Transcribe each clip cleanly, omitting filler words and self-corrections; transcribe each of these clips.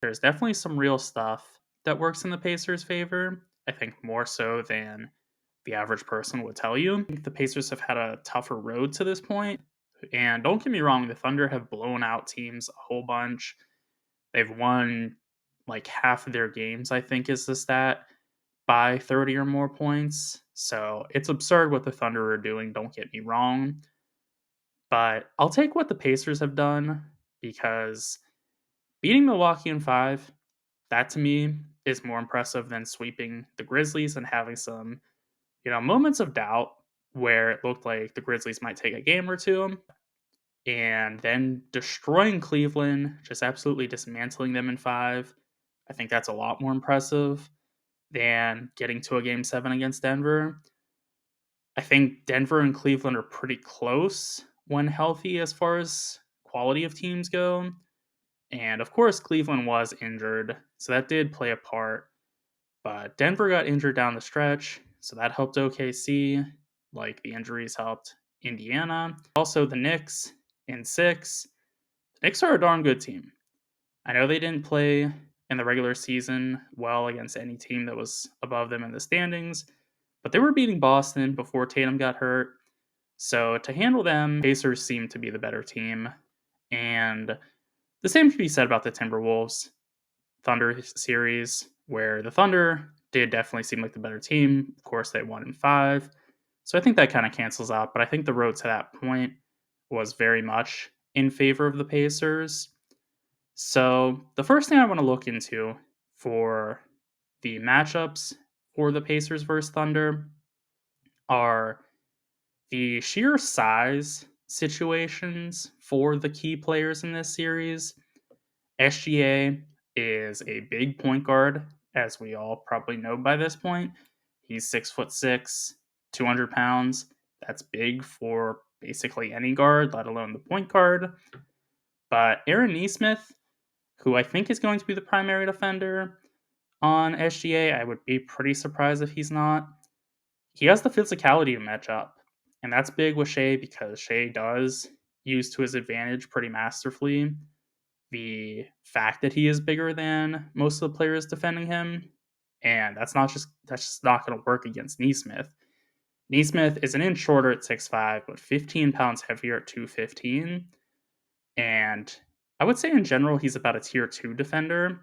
There's definitely some real stuff that works in the Pacers' favor. I think more so than the average person would tell you. I think the Pacers have had a tougher road to this point. And don't get me wrong, the Thunder have blown out teams a whole bunch. They've won like half of their games, I think is the stat, by 30 or more points. So it's absurd what the Thunder are doing, don't get me wrong. But I'll take what the Pacers have done because beating Milwaukee in five, that to me is more impressive than sweeping the Grizzlies and having some, moments of doubt where it looked like the Grizzlies might take a game or two, and then destroying Cleveland, just absolutely dismantling them in five. I think that's a lot more impressive than getting to a game seven against Denver. I think Denver and Cleveland are pretty close when healthy as far as quality of teams go. And of course, Cleveland was injured, so that did play a part. But Denver got injured down the stretch, so that helped OKC, like the injuries helped Indiana. Also, the Knicks in six. The Knicks are a darn good team. I know they didn't play in the regular season well against any team that was above them in the standings, but they were beating Boston before Tatum got hurt. So to handle them, Pacers seem to be the better team. And the same can be said about the Timberwolves Thunder series, where the Thunder did definitely seem like the better team. Of course, they won in five. So I think that kind of cancels out. But I think the road to that point was very much in favor of the Pacers. So the first thing I want to look into for the matchups for the Pacers versus Thunder are the sheer size situations for the key players in this series. SGA is a big point guard, as we all probably know by this point. He's 6'6", 200 pounds. That's big for basically any guard, let alone the point guard. But Aaron Nesmith, who I think is going to be the primary defender on SGA, I would be pretty surprised if he's not. He has the physicality to match up, and that's big with Shea because Shea does use to his advantage pretty masterfully the fact that he is bigger than most of the players defending him, and that's just not going to work against Neesmith. Neesmith is an inch shorter at 6'5", but 15 pounds heavier at 215, and I would say in general he's about a tier 2 defender,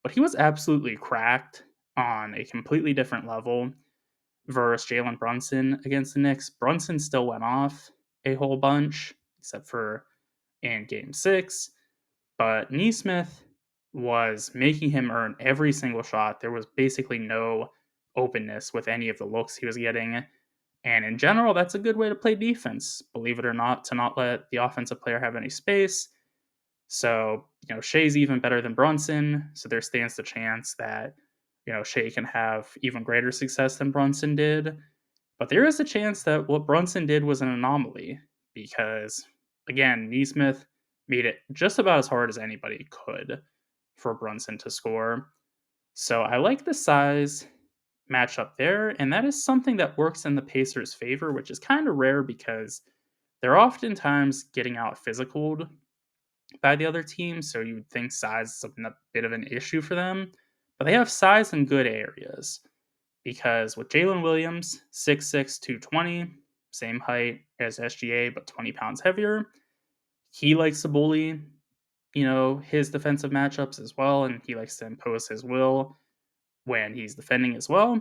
but he was absolutely cracked on a completely different level versus Jalen Brunson against the Knicks. Brunson still went off a whole bunch, except for in game six. But Neesmith was making him earn every single shot. There was basically no openness with any of the looks he was getting. And in general, that's a good way to play defense, believe it or not, to not let the offensive player have any space. So, Shea's even better than Brunson. So there stands the chance that, Shea can have even greater success than Brunson did. But there is a chance that what Brunson did was an anomaly because, again, Neesmith made it just about as hard as anybody could for Brunson to score. So I like the size matchup there, and that is something that works in the Pacers' favor, which is kind of rare because they're oftentimes getting out physicaled by the other team, so you would think size is a bit of an issue for them. But they have size in good areas because with Jalen Williams, 6'6", 220, same height as SGA, but 20 pounds heavier, he likes to bully, his defensive matchups as well, and he likes to impose his will when he's defending as well.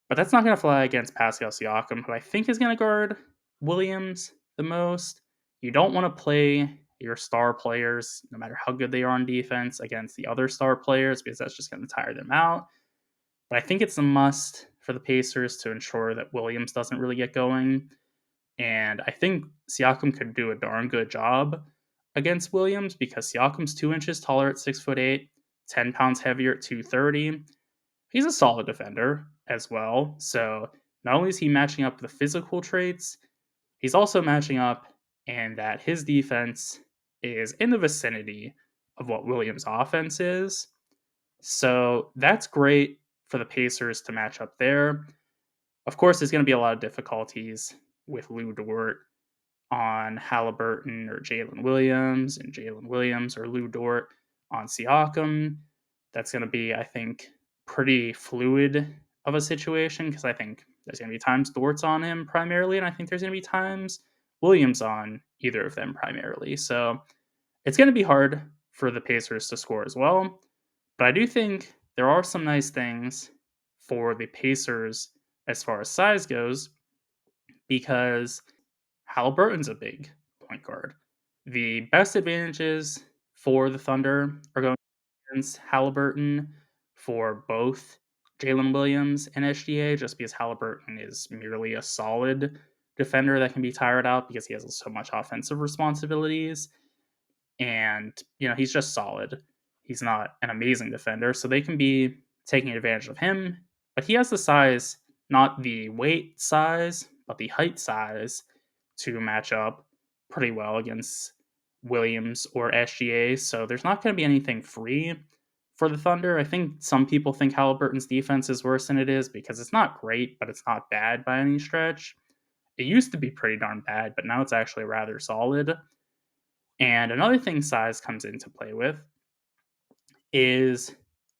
But that's not going to fly against Pascal Siakam, who I think is going to guard Williams the most. You don't want to play your star players, no matter how good they are on defense, against the other star players because that's just going to tire them out. But I think it's a must for the Pacers to ensure that Williams doesn't really get going. And I think Siakam could do a darn good job against Williams because Siakam's 2 inches taller at 6'8", 10 pounds heavier at 230. He's a solid defender as well. So not only is he matching up the physical traits, he's also matching up in that his defense is in the vicinity of what Williams' offense is. So that's great for the Pacers to match up there. Of course, there's going to be a lot of difficulties with Lou Dort on Halliburton or Jalen Williams, and Jalen Williams or Lou Dort on Siakam. That's going to be, I think, pretty fluid of a situation because I think there's going to be times Dort's on him primarily, and I think there's going to be times Williams on either of them primarily. So it's going to be hard for the Pacers to score as well. But I do think there are some nice things for the Pacers as far as size goes because Halliburton's a big point guard. The best advantages for the Thunder are going against Halliburton for both Jalen Williams and SGA, just because Halliburton is merely a solid defender that can be tired out because he has so much offensive responsibilities. And, he's just solid. He's not an amazing defender, so they can be taking advantage of him. But he has the size, not the weight size, but the height size to match up pretty well against Williams or SGA. So there's not going to be anything free for the Thunder. I think some people think Halliburton's defense is worse than it is because it's not great, but it's not bad by any stretch. It used to be pretty darn bad, but now it's actually rather solid. And another thing size comes into play with is,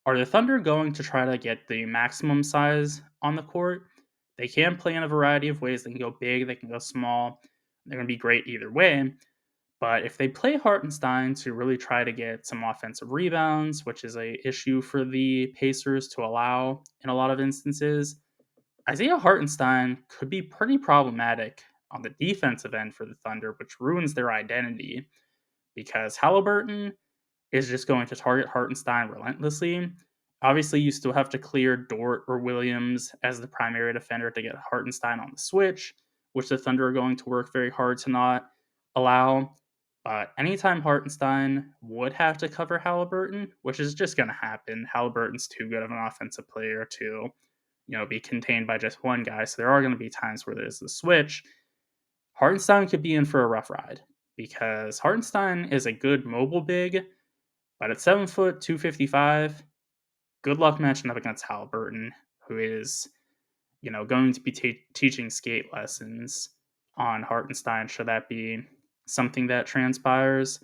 are the Thunder going to try to get the maximum size on the court? They can play in a variety of ways. They can go big, they can go small. They're going to be great either way. But if they play Hartenstein to really try to get some offensive rebounds, which is a issue for the Pacers to allow in a lot of instances, Isaiah Hartenstein could be pretty problematic on the defensive end for the Thunder, which ruins their identity because Halliburton is just going to target Hartenstein relentlessly. Obviously, you still have to clear Dort or Williams as the primary defender to get Hartenstein on the switch, which the Thunder are going to work very hard to not allow. But anytime Hartenstein would have to cover Halliburton, which is just going to happen, Halliburton's too good of an offensive player to, be contained by just one guy. So there are going to be times where there's the switch. Hartenstein could be in for a rough ride because Hartenstein is a good mobile big, but at 7 foot, 255, good luck matching up against Halliburton, who is, going to be teaching skate lessons on Hartenstein, should that be something that transpires.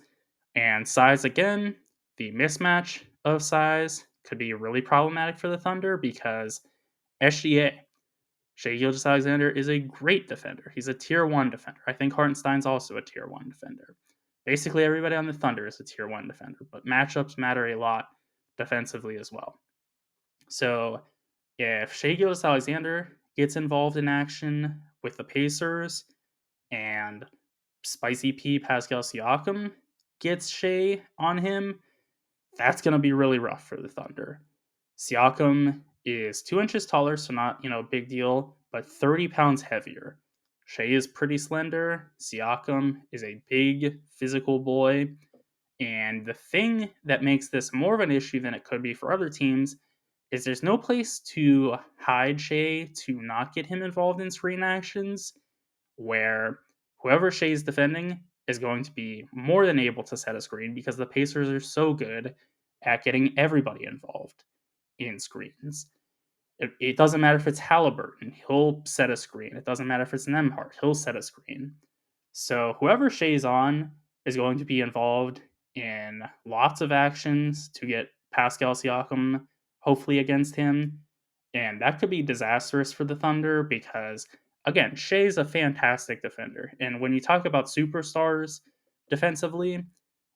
And size, again, the mismatch of size could be really problematic for the Thunder because SGA, Shai Gilgeous-Alexander, is a great defender. He's a tier 1 defender. I think Hartenstein's also a tier 1 defender. Basically, everybody on the Thunder is a tier 1 defender, but matchups matter a lot defensively as well. So, if Shai Gilgeous-Alexander gets involved in action with the Pacers and Spicy P Pascal Siakam gets Shai on him, that's going to be really rough for the Thunder. Siakam is 2 inches taller, so not, big deal, but 30 pounds heavier. Shai is pretty slender. Siakam is a big physical boy. And the thing that makes this more of an issue than it could be for other teams is there's no place to hide Shai to not get him involved in screen actions, where whoever Shai's defending is going to be more than able to set a screen because the Pacers are so good at getting everybody involved in screens. It doesn't matter if it's Halliburton, he'll set a screen. It doesn't matter if it's Nembhard, he'll set a screen. So whoever Shai's on is going to be involved in lots of actions to get Pascal Siakam hopefully against him. And that could be disastrous for the Thunder because, again, Shai's a fantastic defender. And when you talk about superstars defensively,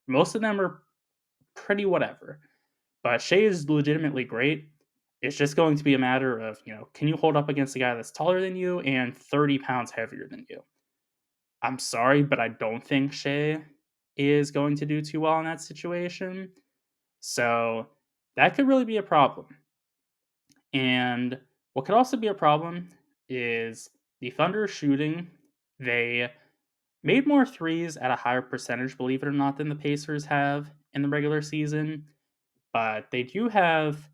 most of them are pretty whatever. But Shai is legitimately great. It's just going to be a matter of, can you hold up against a guy that's taller than you and 30 pounds heavier than you? I'm sorry, but I don't think Shai is going to do too well in that situation. So that could really be a problem. And what could also be a problem is the Thunder shooting. They made more threes at a higher percentage, believe it or not, than the Pacers have in the regular season. But they do have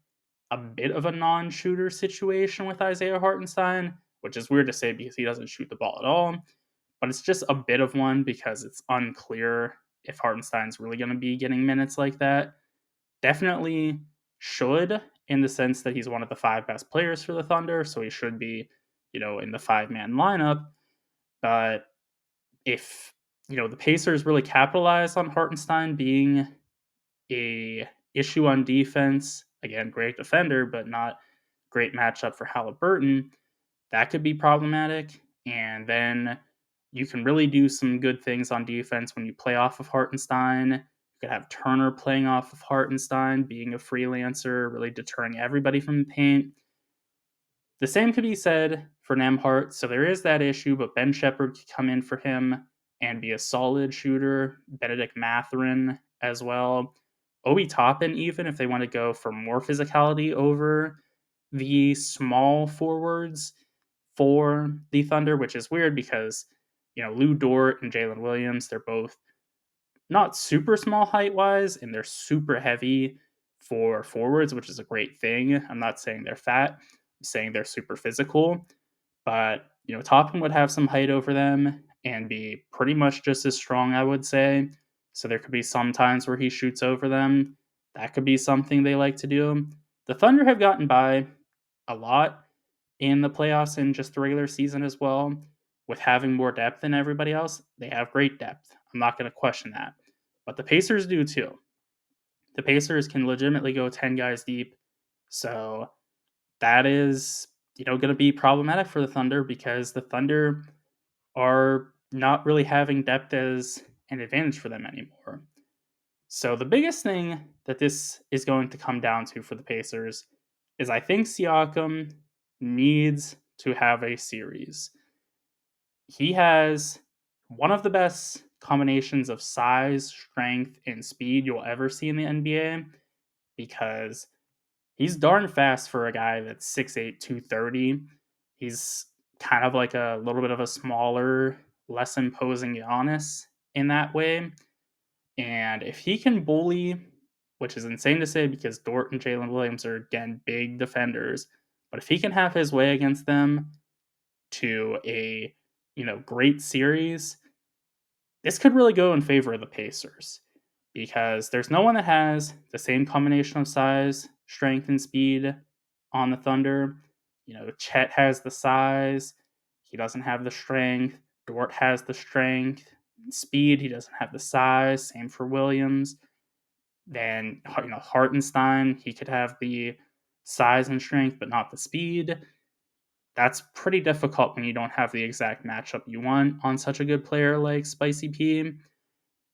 a bit of a non-shooter situation with Isaiah Hartenstein, which is weird to say because he doesn't shoot the ball at all. But it's just a bit of one because it's unclear if Hartenstein's really going to be getting minutes like that. Definitely should, in the sense that he's one of the 5 best players for the Thunder, so he should be, in the 5-man lineup. But if, the Pacers really capitalize on Hartenstein being a issue on defense, again, great defender, but not great matchup for Halliburton, that could be problematic. And then you can really do some good things on defense when you play off of Hartenstein. You could have Turner playing off of Hartenstein, being a freelancer, really deterring everybody from the paint. The same could be said for Nembhard, so there is that issue, but Ben Shepherd could come in for him and be a solid shooter. Benedict Mathurin as well. Obi Toppin, even if they want to go for more physicality over the small forwards for the Thunder, which is weird because, Lou Dort and Jalen Williams, they're both not super small height wise, and they're super heavy for forwards, which is a great thing. I'm not saying they're fat, I'm saying they're super physical. But, Toppin would have some height over them and be pretty much just as strong, I would say. So there could be some times where he shoots over them. That could be something they like to do. The Thunder have gotten by a lot in the playoffs and just the regular season as well. With having more depth than everybody else, they have great depth. I'm not going to question that. But the Pacers do too. The Pacers can legitimately go 10 guys deep. So that is, going to be problematic for the Thunder because the Thunder are not really having depth as an advantage for them anymore. So the biggest thing that this is going to come down to for the Pacers is I think Siakam needs to have a series. He has one of the best combinations of size, strength, and speed you'll ever see in the NBA because he's darn fast for a guy that's 6'8", 230. He's kind of like a little bit of a smaller, less imposing Giannis in that way. And if he can bully, which is insane to say because Dort and Jalen Williams are, again, big defenders, but if he can have his way against them to a, great series, this could really go in favor of the Pacers because there's no one that has the same combination of size, strength, and speed on the Thunder. Chet has the size, he doesn't have the strength. Dort has the strength and speed, he doesn't have the size. Same for Williams. Then, Hartenstein, he could have the size and strength, but not the speed. That's pretty difficult when you don't have the exact matchup you want on such a good player like Spicy P.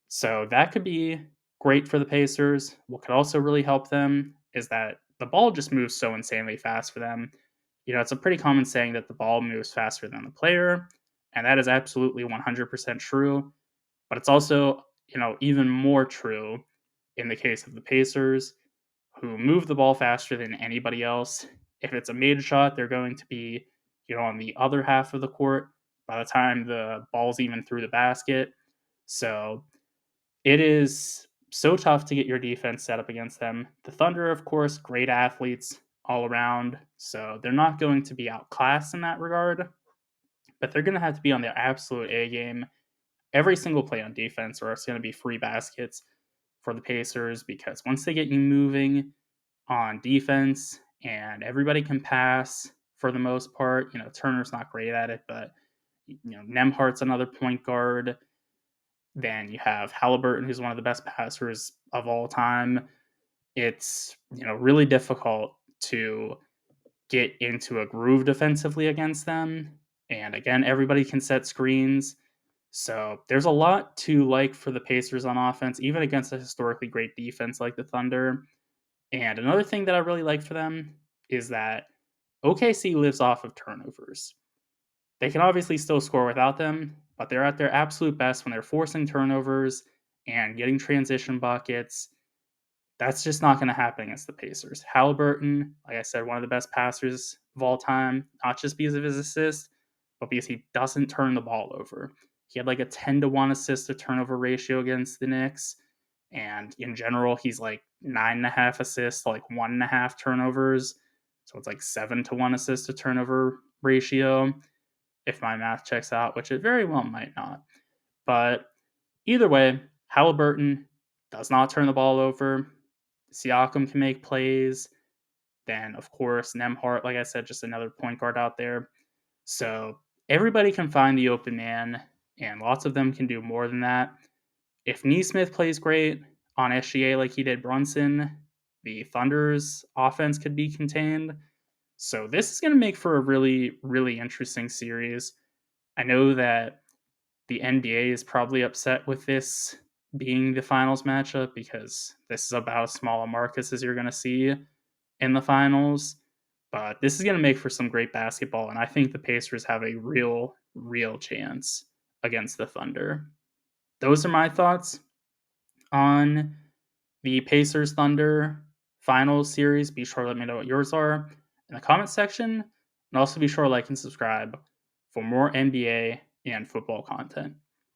So that could be great for the Pacers. What could also really help them is that the ball just moves so insanely fast for them. It's a pretty common saying that the ball moves faster than the player, and that is absolutely 100% true. But it's also, even more true in the case of the Pacers, who move the ball faster than anybody else. If it's a made shot, they're going to be, on the other half of the court by the time the ball's even through the basket. So it is so tough to get your defense set up against them. The Thunder, of course, great athletes all around, so they're not going to be outclassed in that regard, but they're going to have to be on their absolute A game every single play on defense, or it's going to be free baskets for the Pacers because once they get you moving on defense and everybody can pass for the most part, Turner's not great at it, but Nemhart's another point guard. Then you have Halliburton, who's one of the best passers of all time. It's, really difficult to get into a groove defensively against them. And again, everybody can set screens. So there's a lot to like for the Pacers on offense, even against a historically great defense like the Thunder. And another thing that I really like for them is that OKC lives off of turnovers. They can obviously still score without them, but they're at their absolute best when they're forcing turnovers and getting transition buckets. That's just not going to happen against the Pacers. Halliburton, like I said, one of the best passers of all time, not just because of his assists, but because he doesn't turn the ball over. He had like a 10-1 assist to turnover ratio against the Knicks. And in general, he's like 9.5 assists, like 1.5 turnovers. So it's like 7-1 assist to turnover ratio, if my math checks out, which it very well might not. But either way, Halliburton does not turn the ball over. Siakam can make plays. Then, of course, Nembhard, like I said, just another point guard out there. So everybody can find the open man, and lots of them can do more than that. If Neesmith plays great, on SGA like he did Brunson, the Thunder's offense could be contained. So this is going to make for a really, really interesting series. I know that the NBA is probably upset with this being the finals matchup because this is about as small a Marcus as you're going to see in the finals. But this is going to make for some great basketball, and I think the Pacers have a real, real chance against the Thunder. Those are my thoughts on the Pacers Thunder finals series. Be sure to let me know what yours are in the comment section, and also be sure to like and subscribe for more NBA and football content.